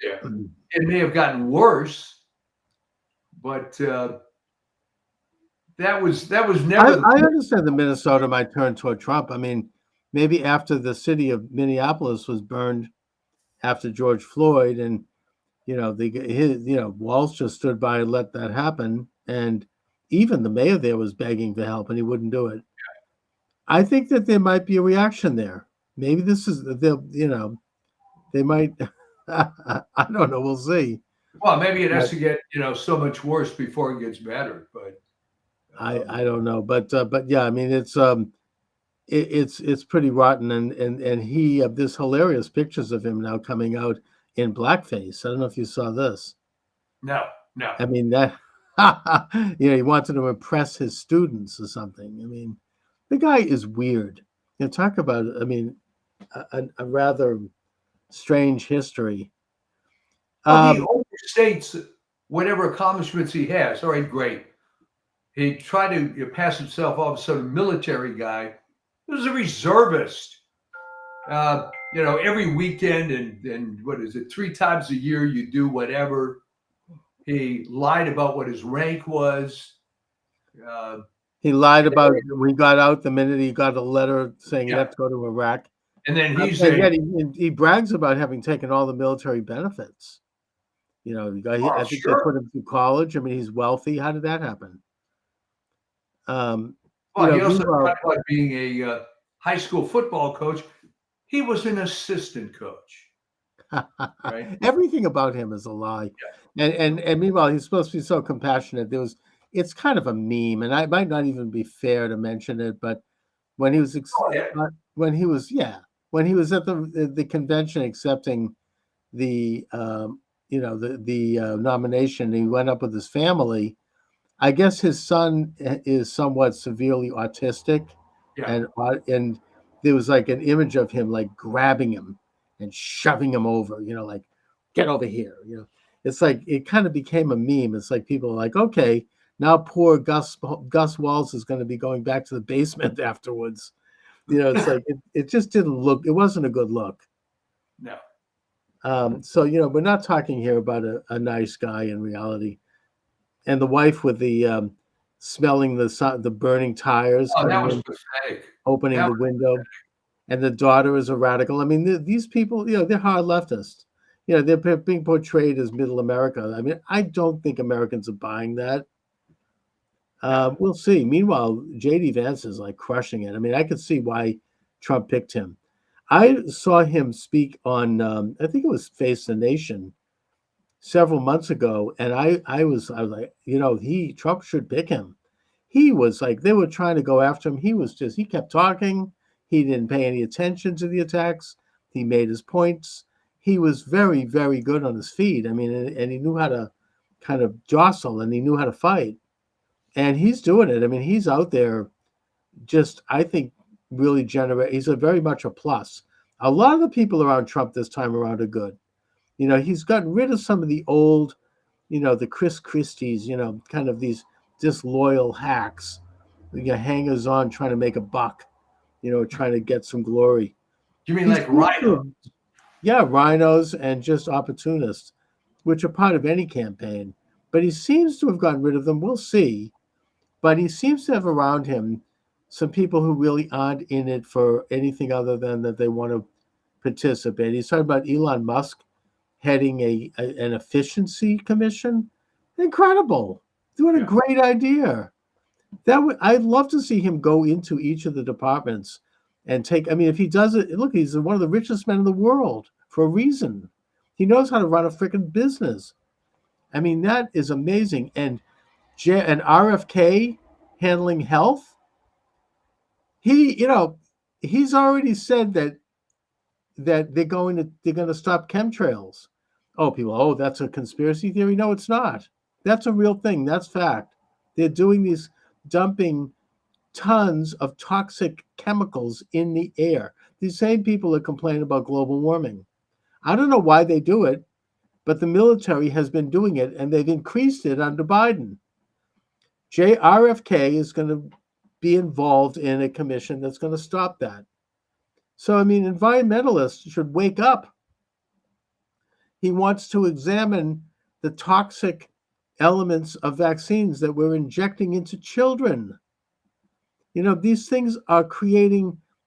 It may have gotten worse, but that was never. I understand that Minnesota might turn toward Trump. I mean, maybe after the city of Minneapolis was burned after George Floyd, and Walz just stood by and let that happen, and even the mayor there was begging for help and he wouldn't do it. I think that there might be a reaction there. Maybe this is they might. I don't know. We'll see. Well, maybe it has But to get, so much worse before it gets better. But I don't know. But yeah, I mean it's pretty rotten, and he there's hilarious pictures of him now coming out in blackface. I don't know if you saw this. no, no. I mean that he wanted to impress his students or something. I mean, the guy is weird. Talk about I mean a rather strange history. Well, he overstates whatever accomplishments he has. All right, great. He tried to pass himself off as some military guy. He was a reservist. Every weekend and what is it, 3 times a year you do whatever. He lied about what his rank was. He lied about we got out the minute he got a letter saying Yeah. let's go to Iraq. And then he's And yet he brags about having taken all the military benefits. I think they put him through college. I mean, he's wealthy. How did that happen? Well, he also talked about being a high school football coach. He was an assistant coach. Right? Everything about him is a lie. Yeah. And meanwhile, he's supposed to be so compassionate. It's kind of a meme, and I might not even be fair to mention it, but when he was when he was at the convention accepting the nomination, he went up with his family. I guess his son is somewhat severely autistic, and there was like an image of him like grabbing him and shoving him over, like get over here. It's like it kind of became a meme. It's like people are like, okay, now poor Gus Walz is going to be going back to the basement afterwards. It's like it just didn't look. It wasn't a good look. No. So we're not talking here about a nice guy in reality. And the wife with the smelling the burning tires. Oh, that was pathetic. Opening the window. Pathetic. And the daughter is a radical. I mean, these people, they're hard leftists. They're being portrayed as middle America. I mean, I don't think Americans are buying that. We'll see. Meanwhile, J.D. Vance is like crushing it. I mean, I could see why Trump picked him. I saw him speak on, I think it was Face the Nation several months ago, and I was like, Trump should pick him. He was like, they were trying to go after him. He kept talking. He didn't pay any attention to the attacks. He made his points. He was very, very good on his feet. I mean, and he knew how to kind of jostle, and he knew how to fight. And he's doing it. I mean, he's out there just, I think, really he's very much a plus. A lot of the people around Trump this time around are good. He's gotten rid of some of the old, the Chris Christies, kind of these disloyal hacks, hangers on trying to make a buck, trying to get some glory. You mean like rhinos? Yeah, rhinos and just opportunists, which are part of any campaign. But he seems to have gotten rid of them. We'll see. But he seems to have around him some people who really aren't in it for anything other than that they want to participate. He's talking about Elon Musk heading an efficiency commission. Incredible. What a great idea. I'd love to see him go into each of the departments and if he does it, look, he's one of the richest men in the world for a reason. He knows how to run a freaking business. I mean, that is amazing. And RFK handling health. He's already said that they're going to stop chemtrails. Oh, that's a conspiracy theory. No, it's not. That's a real thing. That's fact. They're dumping tons of toxic chemicals in the air. These same people that complain about global warming. I don't know why they do it, but the military has been doing it, and they've increased it under Biden. RFK is going to be involved in a commission that's going to stop that. So, I mean, environmentalists should wake up. He wants to examine the toxic elements of vaccines that we're injecting into children. These things are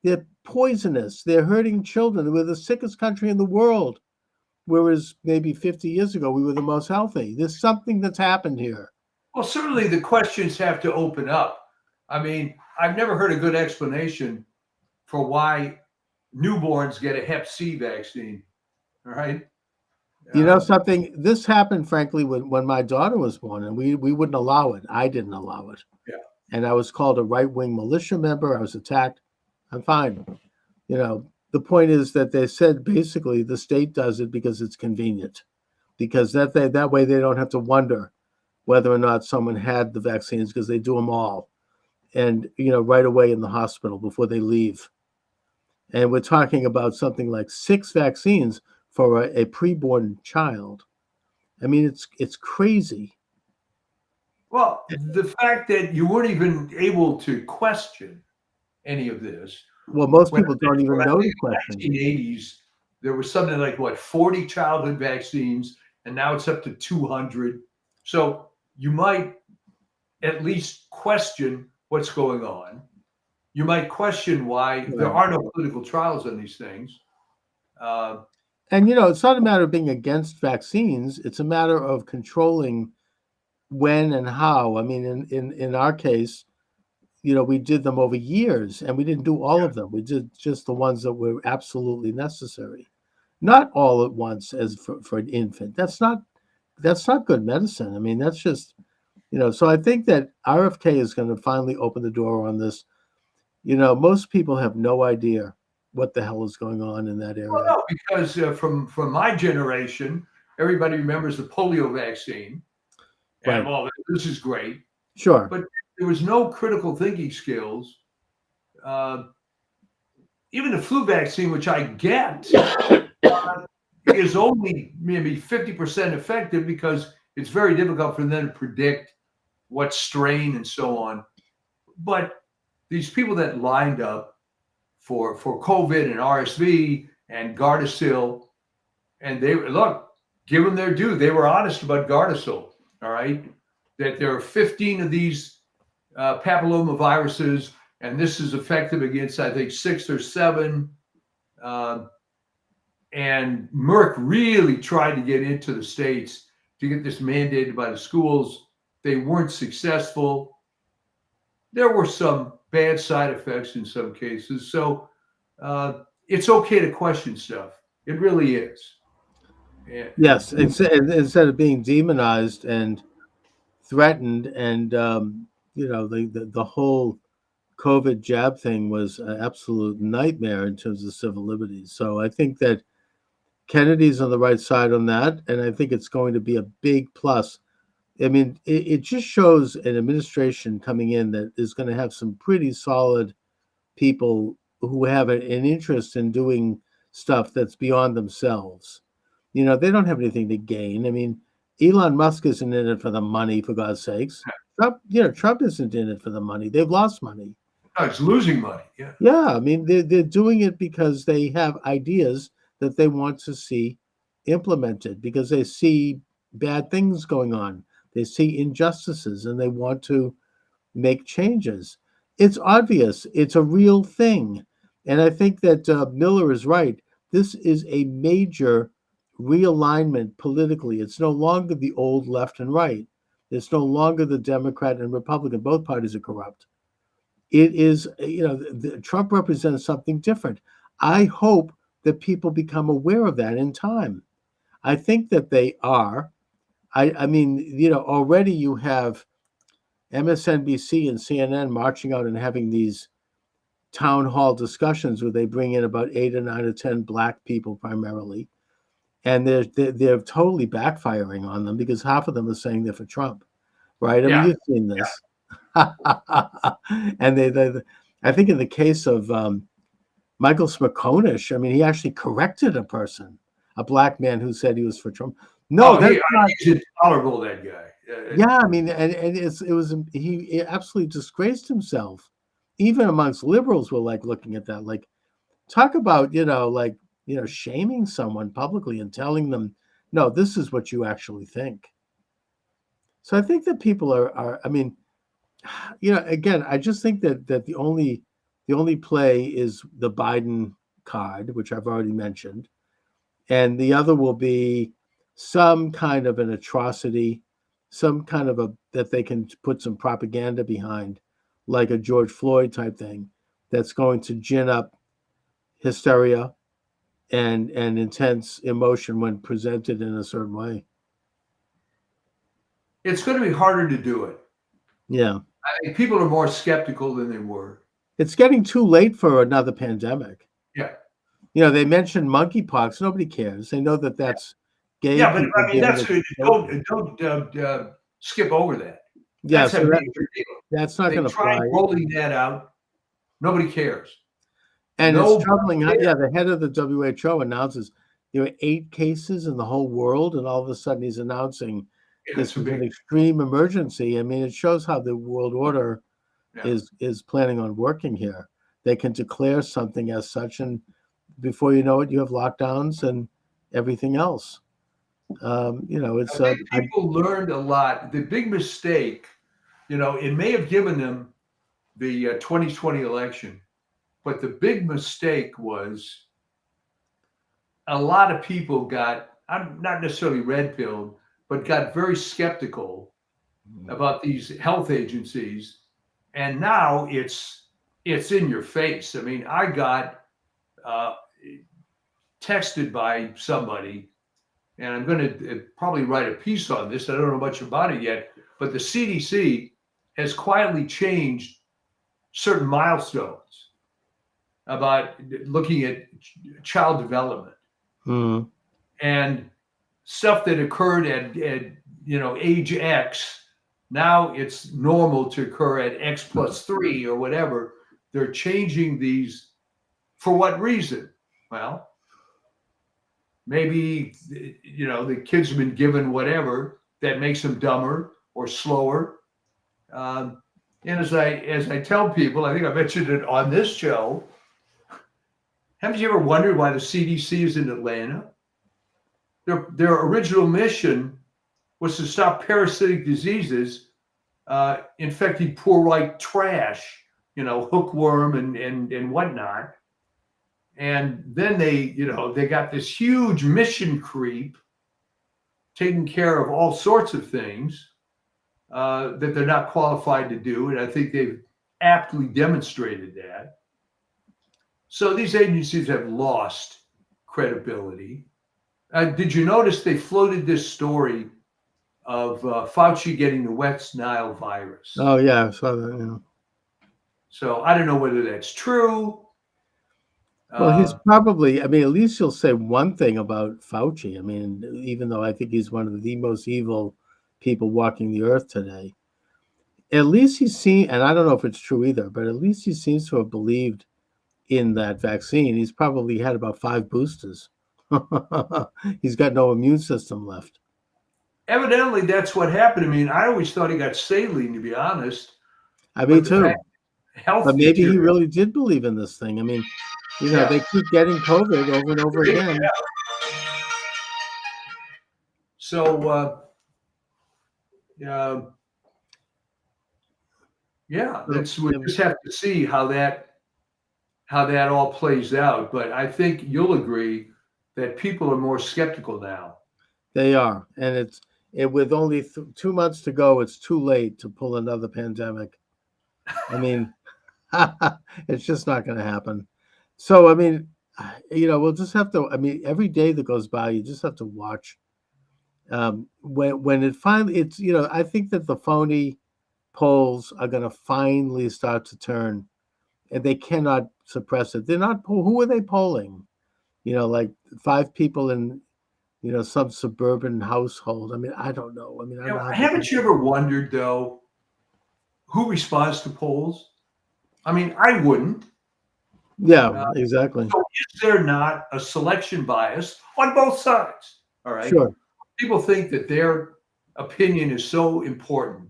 they're poisonous. They're hurting children. We're the sickest country in the world, whereas maybe 50 years ago, we were the most healthy. There's something that's happened here. Well, certainly the questions have to open up. I mean, I've never heard a good explanation for why newborns get a Hep C vaccine. All right. You know Uh, something? This happened, frankly, when my daughter was born, and we wouldn't allow it. I didn't allow it, yeah. and I was called a right-wing militia member. I was attacked. I'm fine. You know, the point is that they said basically the state does it because it's convenient, because that way they don't have to wonder whether or not someone had the vaccines because they do them all, and right away in the hospital before they leave. And we're talking about something like 6 vaccines for a preborn child. I mean, it's crazy. Well, the fact that you weren't even able to question any of this, Well, most when people don't even I know think the in question. the 1980s, there was something like what 40 childhood vaccines, and now it's up to 200. So you might at least question what's going on. You might question why there Right. are no clinical trials on these things. Uh, And it's not a matter of being against vaccines. It's a matter of controlling when and how. I mean, in our case, we did them over years, and we didn't do all of them. We did just the ones that were absolutely necessary, not all at once as for an infant. That's not good medicine. I mean, that's just So I think that RFK is going to finally open the door on this. Most people have no idea what the hell is going on in that well, area. no, because from my generation, everybody remembers the polio vaccine, and Right. well, this is great, Sure. but there was no critical thinking skills. Uh, Even the flu vaccine, which I get, is only maybe 50% effective because it's very difficult for them to predict what strain and so on. But these people that lined up for COVID and RSV and Gardasil, and they look, give them their due. They were honest about Gardasil. All right, that there are 15 of these papilloma viruses, and this is effective against I think 6 or 7. Uh, and Merck really tried to get into the states to get this mandated by the schools. They weren't successful. There were some bad side effects in some cases. So it's okay to question stuff. It really is. Yeah. Yes. Instead of being demonized and threatened, and the whole COVID jab thing was an absolute nightmare in terms of civil liberties. So I think that Kennedy's on the right side on that, and I think it's going to be a big plus. I mean, it just shows an administration coming in that is going to have some pretty solid people who have an interest in doing stuff that's beyond themselves. They don't have anything to gain. I mean, Elon Musk isn't in it for the money, for God's sakes. Trump isn't in it for the money. They've lost money. No, it's losing money. Yeah. Yeah, I mean, they're doing it because they have ideas that they want to see implemented, because they see bad things going on. They see injustices, and they want to make changes. It's obvious. It's a real thing. And I think that Miller is right. This is a major realignment politically. It's no longer the old left and right. It's no longer the Democrat and Republican. Both parties are corrupt. It is, Trump represents something different. I hope that people become aware of that in time. I think that they are. I mean, already you have MSNBC and CNN marching out and having these town hall discussions where they bring in about 8 or 9 or 10 black people primarily, and they're totally backfiring on them because half of them are saying they're for Trump, right? I mean, Yeah. you've seen this. And I think in the case of Michael Smerconish, I mean, he actually corrected a person, a black man who said he was for Trump. No, that's not. He's intolerable, that guy. Yeah, I mean, and he absolutely disgraced himself. Even amongst liberals were like looking at that, like, talk about, shaming someone publicly and telling them, no, this is what you actually think. So I think that people are I mean, again, I just think that the only play is the Biden card, which I've already mentioned, and the other will be some kind of an atrocity, some kind of that they can put some propaganda behind, like a George Floyd type thing, that's going to gin up hysteria and intense emotion when presented in a certain way. It's going to be harder to do it. Yeah. I think people are more skeptical than they were. It's getting too late for another pandemic. Yeah. They mentioned monkeypox. Nobody cares. They know that that's gay. Yeah, but I mean, people giving don't skip over that. Yeah, That's a so major deal. that's not They going to tried fly. rolling that out. Nobody cares. And Nobody it's troubling. cares. Yeah, the head of the WHO announces there were 8 cases in the whole world, and all of a sudden he's announcing this is an extreme emergency. I mean, it shows how the world order is planning on working here. They can declare something as such, and before you know it, you have lockdowns and everything else. It's I think people learned a lot. The big mistake, it may have given them the 2020 election, but the big mistake was a lot of people I'm not necessarily red-pilled, but got very skeptical about these health agencies. And now it's in your face. I mean, I got texted by somebody, and I'm going to probably write a piece on this. I don't know much about it yet, but the CDC has quietly changed certain milestones about looking at child development and stuff that occurred at age X. Now it's normal to occur at X plus 3 or whatever. They're changing these for what reason? Well, maybe the kids have been given whatever that makes them dumber or slower. And as I tell people, I think I mentioned it on this show. Haven't you ever wondered why the CDC is in Atlanta? Their original mission was to stop parasitic diseases infecting poor white trash, hookworm and whatnot. And then they got this huge mission creep taking care of all sorts of things that they're not qualified to do. And I think they've aptly demonstrated that. So these agencies have lost credibility. Did you notice they floated this story of Fauci getting the West Nile virus? Oh, yeah. I saw that, So I don't know whether that's true. Well, he's probably, at least he'll say one thing about Fauci. Even though I think he's one of the most evil people walking the earth today, at least he's seen, and I don't know if it's true either, but at least he seems to have believed in that vaccine. He's probably had about 5 boosters. He's got no immune system left. Evidently, that's what happened. I always thought he got saline, to be honest. Me too. But maybe he really did believe in this thing. They keep getting COVID over and over again. So, we just have to see how that all plays out. But I think you'll agree that people are more skeptical now. They are, and with only 2 months to go, it's too late to pull another pandemic. It's just not going to happen. So, we'll just have to, every day that goes by, you just have to watch. When it finally, I think that the phony polls are going to finally start to turn, and they cannot suppress it. They're not, who are they polling? Like 5 people in, some suburban household. I don't know. Haven't you ever wondered, though, who responds to polls? I wouldn't. Yeah, exactly. So is there not a selection bias on both sides? All right. Sure. People think that their opinion is so important.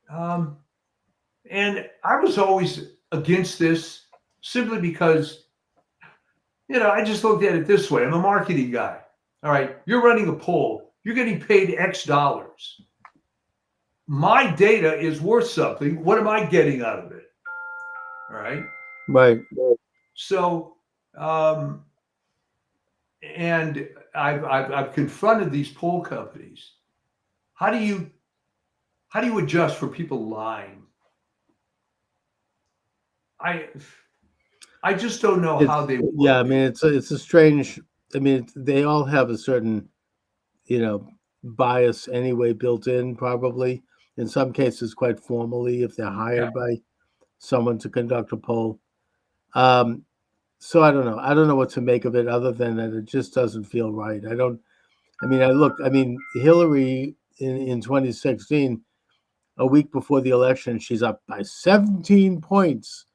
And I was always against this simply because, I just looked at it this way. I'm a marketing guy. All right. You're running a poll. You're getting paid X dollars. My data is worth something. What am I getting out of it? All right. Right. So, and I've confronted these poll companies. how do you adjust for people lying? I just don't know how they work. Yeah, I mean, it's a strange. I mean, they all have a certain, bias anyway built in, probably in some cases quite formally if they're Yeah. hired by someone to conduct a poll. Um, so I don't know. I don't know what to make of it other than that it just doesn't feel right. I mean, Hillary in 2016, a week before the election, she's up by 17 points.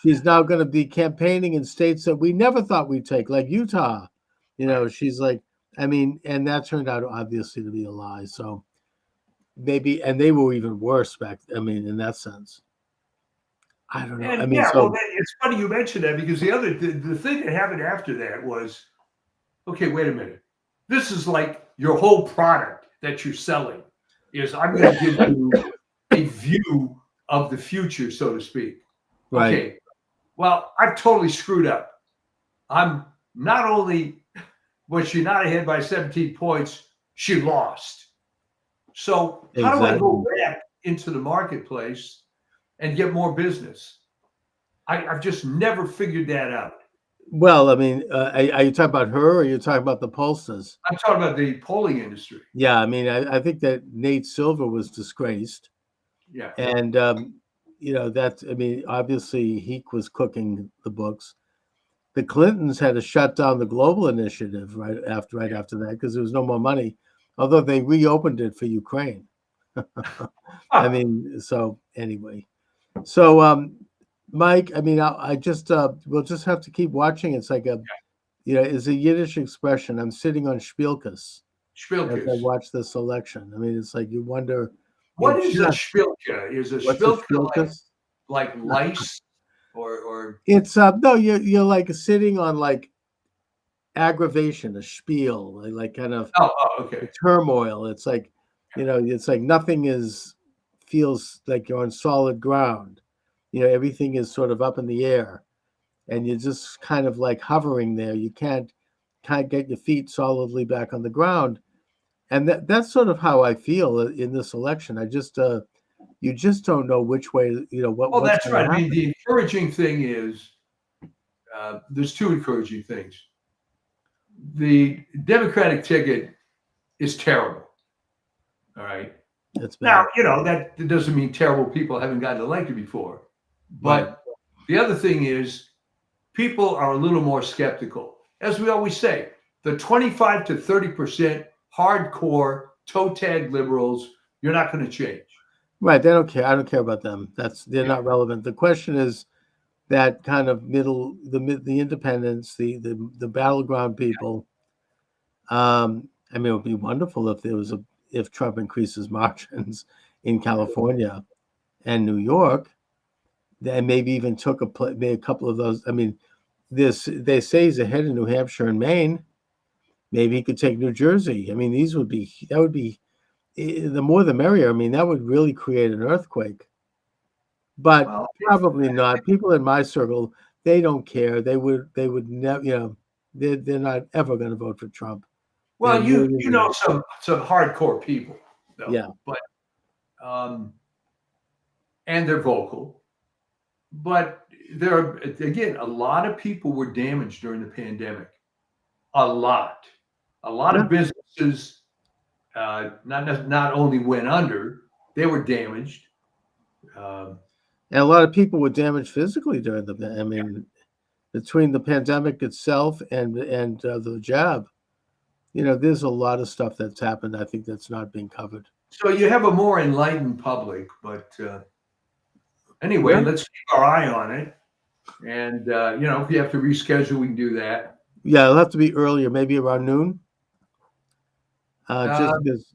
She's now going to be campaigning in states that we never thought we'd take, like Utah. She's like, I mean, and that turned out obviously to be a lie. So maybe, and they were even worse back. I mean, in that sense, I don't know. I And mean, yeah, well, so it's funny you mentioned that because the thing that happened after that was, okay, wait a minute. This is like your whole product that you're selling is I'm going to give you a view of the future, so to speak. right, Okay, well, I've totally screwed up. I'm not only was she not ahead by 17 points, she lost. So how do I go back into the marketplace and get more business? I've just never figured that out. Well, I mean, are you talking about her or are you talking about the pollsters? I'm talking about the polling industry. Yeah, I mean, I think that Nate Silver was disgraced. Yeah. And, I mean, obviously he was cooking the books. The Clintons had to shut down the Global Initiative right after that because there was no more money, although they reopened it for Ukraine. I mean, so anyway. So, Mike, I mean, I just we'll just have to keep watching. It's like it's a Yiddish expression. I'm sitting on Spielkas as I Spielkes. watch this election. I mean, it's like you wonder What is a Spielke? Is a what's a Spielke Spielkas? like lice or It's no, you're like sitting on like aggravation, a spiel, like kind of okay. turmoil. It's like, it's like nothing feels like you're on solid ground. Everything is sort of up in the air and you're just kind of like hovering there. You can't get your feet solidly back on the ground. And that's sort of how I feel in this election. I just, you just don't know which way, Well, what's that's going to right. I happen. mean, the encouraging thing is there's two encouraging things. The Democratic ticket is terrible. All right. It's Now, bad. that doesn't mean terrible people haven't gotten elected before. Right. But the other thing is people are a little more skeptical. As we always say, the 25 to 30% hardcore toe tag liberals, you're not going to change. Right. They don't care. I don't care about them. They're Yeah. not relevant. The question is that kind of the independents, the battleground people. I mean, it would be wonderful if Trump increases margins in California and New York, and maybe even took maybe a couple of those. I mean, they say he's ahead in New Hampshire and Maine. Maybe he could take New Jersey. I mean, that would be the more the merrier. I mean, that would really create an earthquake. But Well, probably not. People in my circle, they don't care. They would never, they're not ever going to vote for Trump. well, They you really know won't. some hardcore people, though. Yeah. But and they're vocal. But there are again a lot of people were damaged during the pandemic. A lot Yeah. of businesses not only went under, they were damaged. And a lot of people were damaged physically during I mean, between the pandemic itself and the jab, there's a lot of stuff that's happened. I think that's not being covered. So you have a more enlightened public, but anyway, Yeah. let's keep our eye on it. And if you have to reschedule, we can do that. Yeah, it'll have to be earlier, maybe around noon. Just because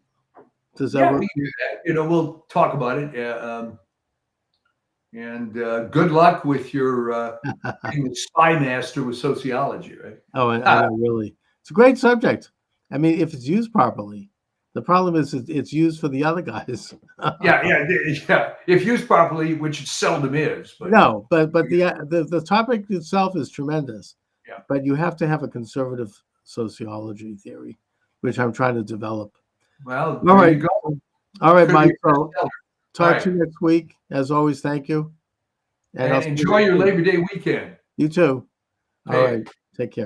does that Yeah, work? we can do that. We'll talk about it. And good luck with your being the spy master with sociology, right? Oh, I know, really. It's a great subject. I mean, if it's used properly. The problem is it's used for the other guys. Yeah. If used properly, which it seldom is. But No, but the topic itself is tremendous. Yeah. But you have to have a conservative sociology theory, which I'm trying to develop. Well, All there right. you go. All right, Could be Mike. a So bestseller. talk right. to you next week. As always, thank you. I'll And see you enjoy next your week. Labor Day weekend. You too. All Hey. right. Take care.